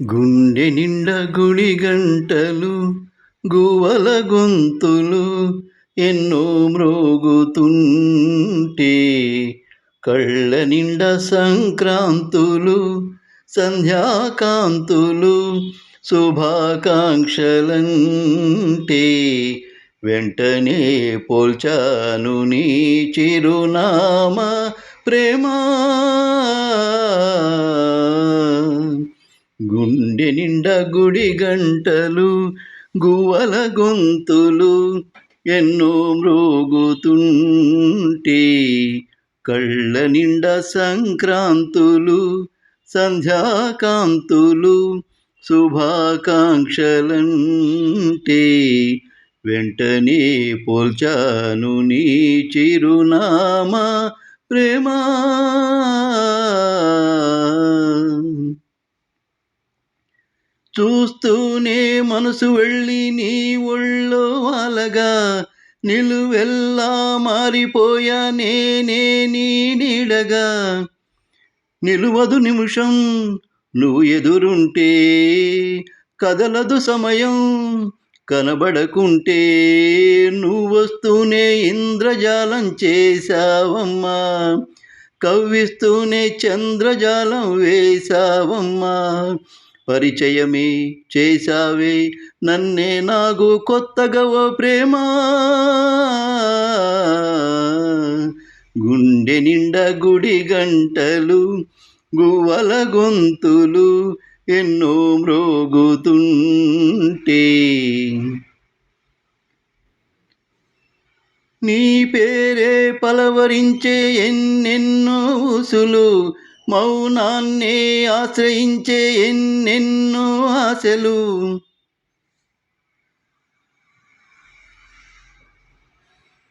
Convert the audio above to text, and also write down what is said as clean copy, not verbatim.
గుండె నిండా గుడి గంటలు గువల గొంతులు ఎన్నో మ్రోగుతుంటే కళ్ళ నిండా సంక్రాంతులు సంధ్యాకాంతులు శుభాకాంక్షలంటే వెంటనే పోల్చాను నీ చిరునామా ప్రేమా. గుండె నిండా గుడి గంటలు గువ్వల గొంతులు ఎన్నో మ్రోగుతుంటే కళ్ళ నిండా సంక్రాంతులు సంధ్యాకాంతులు శుభాకాంక్షలంటే వెంటనే పోల్చాను నీ చిరునామా ప్రేమా. చూస్తూనే మనసు వెళ్ళి నీ ఒళ్ళో వాలగా నిలువెల్లా మారిపోయా నేనే నీ నీడగా. నిలువదు నిమిషం నువ్వు ఎదురుంటే, కదలదు సమయం కనబడకుంటే, నువ్వొస్తూనే ఇంద్రజాలం చేశావమ్మా, కవ్విస్తూనే చంద్రజాలం వేశావమ్మా. పరిచయమే చేశావే నన్నే నాకు కొత్తగా ఓ ప్రేమా. గుండె నిండా గుడి గంటలు గువ్వల గొంతులు ఎన్నో మ్రోగుతుంటే నీ పేరే పలవరించే ఎన్నెన్నో ఊసులు, మౌనాన్నే ఆశ్రయించే ఎన్నెన్నో ఆశలు.